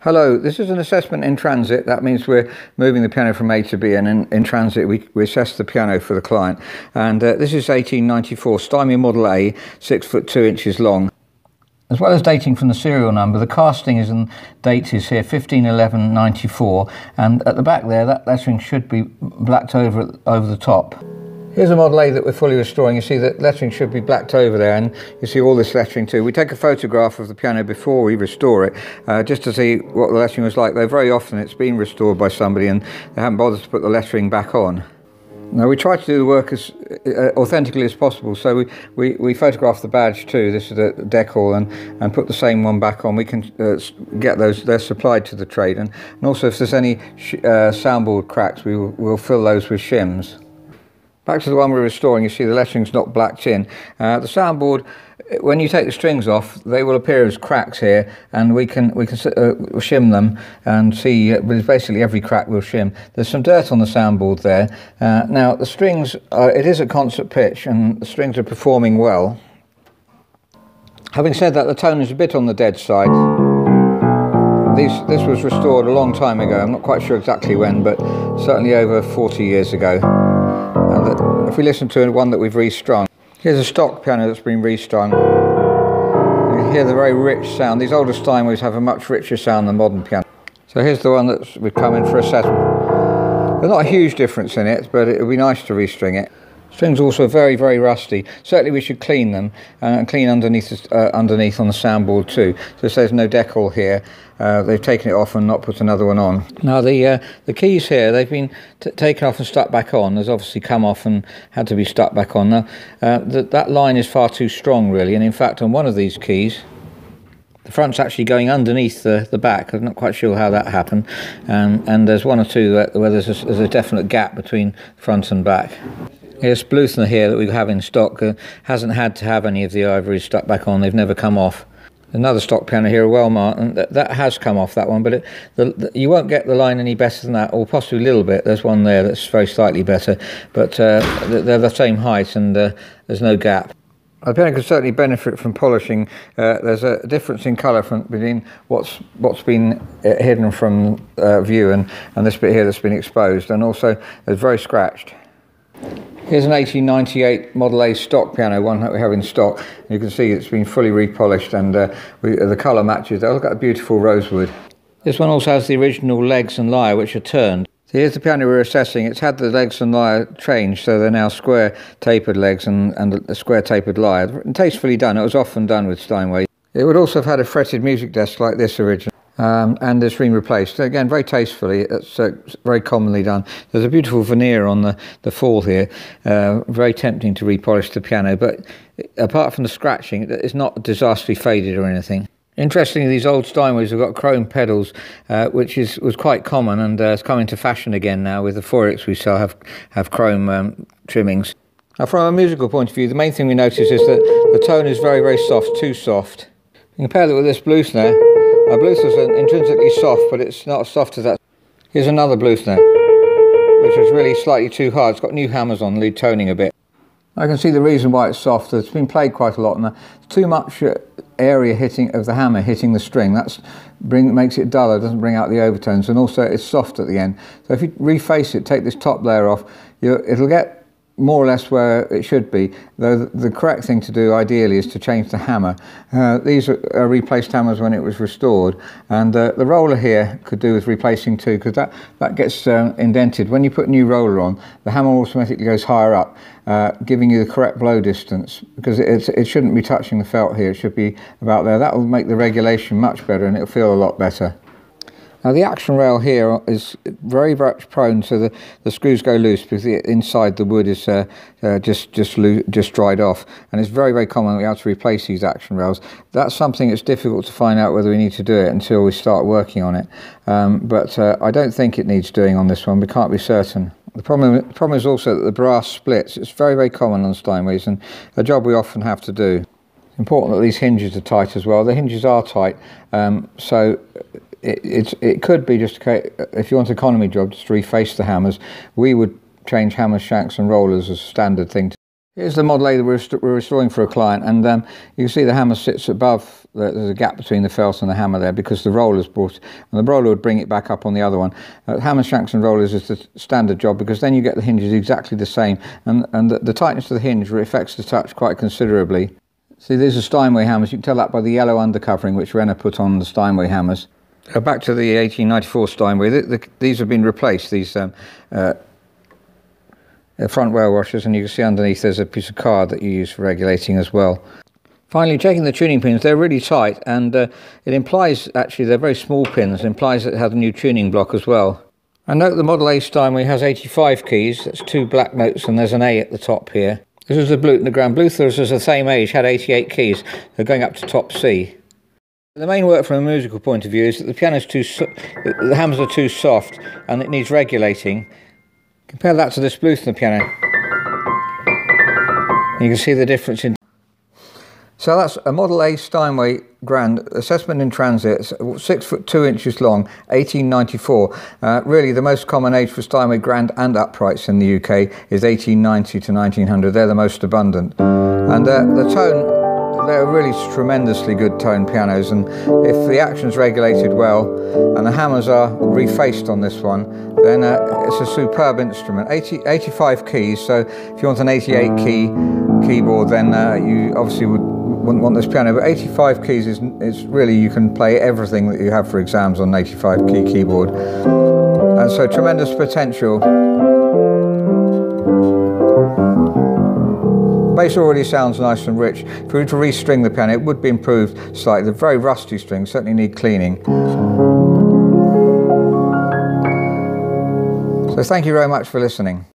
Hello, this is an assessment in transit. That means we're moving the piano from A to B, and in transit we assess the piano for the client. And this is 1894 Steinway Model A, 6 foot 2 inches long. As well as dating from the serial number, the casting is and date is here 15/11/94, and at the back there that lettering should be blacked over the top. Here's a Model A that we're fully restoring. You see that lettering should be blacked over there, and you see all this lettering too. We take a photograph of the piano before we restore it, just to see what the lettering was like, though very often it's been restored by somebody and they haven't bothered to put the lettering back on. Now we try to do the work as authentically as possible, so we photograph the badge too. This is the decal, and put the same one back on. We can get those, they're supplied to the trade, and also if there's any soundboard cracks, we'll fill those with shims. Back to the one we're restoring, you see the lettering's not blacked in. The soundboard, when you take the strings off, they will appear as cracks here, and we can shim them and see, basically every crack we'll shim. There's some dirt on the soundboard there. Now the strings, it is at concert pitch and the strings are performing well. Having said that, the tone is a bit on the dead side. This was restored a long time ago. I'm not quite sure exactly when, but certainly over 40 years ago. And if we listen to one that we've restrung, here's a stock piano that's been restrung. You hear the very rich sound. These older Steinways have a much richer sound than modern piano. So here's the one that we've come in for assessment. There's not a huge difference in it, but it would be nice to restring it. Strings also very, very rusty. Certainly we should clean them and clean underneath on the soundboard too. So there's no decal here. They've taken it off and not put another one on. Now the keys here, they've been taken off and stuck back on. There's obviously come off and had to be stuck back on. Now that line is far too strong really, and in fact on one of these keys, the front's actually going underneath the back. I'm not quite sure how that happened. And there's one or two where there's a definite gap between front and back. Here's Bluthner here that we have in stock. Hasn't had to have any of the ivories stuck back on. They've never come off. Another stock piano here, a Wellmart, and that has come off, that one, but you won't get the line any better than that, or possibly a little bit. There's one there that's very slightly better, but they're the same height and there's no gap. The piano could certainly benefit from polishing. There's a difference in colour between what's been hidden from view and this bit here that's been exposed, and also it's very scratched. Here's an 1898 Model A stock piano, one that we have in stock. You can see it's been fully repolished, and the colour matches. Oh, look at the beautiful rosewood. This one also has the original legs and lyre, which are turned. So here's the piano we're assessing. It's had the legs and lyre changed, so they're now square tapered legs and a square tapered lyre. And tastefully done. It was often done with Steinway. It would also have had a fretted music desk like this originally. And it's been replaced. So again, very tastefully. It's very commonly done. There's a beautiful veneer on the fall here. Very tempting to repolish the piano, but apart from the scratching, it's not disastrously faded or anything. Interestingly, these old Steinways have got chrome pedals, which was quite common, and it's come into fashion again now. With the Forex we sell have chrome trimmings. Now, from a musical point of view, the main thing we notice is that the tone is very, very soft, too soft. You compare that with this Bluthner. Bluthner's intrinsically soft, but it's not as soft as that. Here's another Bluthner, which is really slightly too hard. It's got new hammers on, lead toning a bit. I can see the reason why it's soft. It's been played quite a lot, and there's too much area of the hammer hitting the string. Makes it duller, doesn't bring out the overtones, and also it's soft at the end. So if you reface it, take this top layer off, it'll get more or less where it should be, though the correct thing to do ideally is to change the hammer. These are replaced hammers when it was restored, and the roller here could do with replacing too, because that gets indented. When you put a new roller on, the hammer automatically goes higher up, giving you the correct blow distance, because it shouldn't be touching the felt here, it should be about there. That will make the regulation much better, and it'll feel a lot better. Now the action rail here is very much prone to the screws go loose, because inside the wood is just dried off, and it's very, very common we have to replace these action rails. That's something that's difficult to find out whether we need to do it until we start working on it, but I don't think it needs doing on this one. We can't be certain. The problem is also that the brass splits. It's very, very common on Steinways, and a job we often have to do. It's important that these hinges are tight as well. The hinges are tight, so it could be just, if you want an economy job, just to reface the hammers. We would change hammers, shanks and rollers as a standard thing. Here's the Model A that we're restoring for a client, and you can see the hammer sits above, there's a gap between the felt and the hammer there because the roller's brought, and the roller would bring it back up on the other one. Hammer shanks and rollers is the standard job because then you get the hinges exactly the same, and the tightness of the hinge affects the touch quite considerably. See, these are Steinway hammers. You can tell that by the yellow undercovering which Renner put on the Steinway hammers. Back to the 1894 Steinway, these have been replaced, these front whale washers, and you can see underneath there's a piece of card that you use for regulating as well. Finally, checking the tuning pins, they're really tight, and it implies, actually they're very small pins, it implies that it has a new tuning block as well. And note the Model A Steinway has 85 keys, that's 2 black notes, and there's an A at the top here. This is the Bluten. The Grand Bluthers was the same age, had 88 keys, they're going up to top C. The main work from a musical point of view is that the hammers are too soft and it needs regulating. Compare that to this Bluthner piano. You can see the difference in... So that's a Model A Steinway Grand, assessment in transit, 6 foot 2 inches long, 1894. Really the most common age for Steinway Grand and uprights in the UK is 1890 to 1900. They're the most abundant. And the tone, they're really tremendously good tone pianos, and if the action's regulated well and the hammers are refaced on this one, then it's a superb instrument. 85 keys, so if you want an 88 key keyboard, then you obviously wouldn't want this piano, but 85 keys is really, you can play everything that you have for exams on an 85 key keyboard, and so tremendous potential. Bass already sounds nice and rich. If we were to restring the piano, it would be improved slightly. The very rusty strings certainly need cleaning. So thank you very much for listening.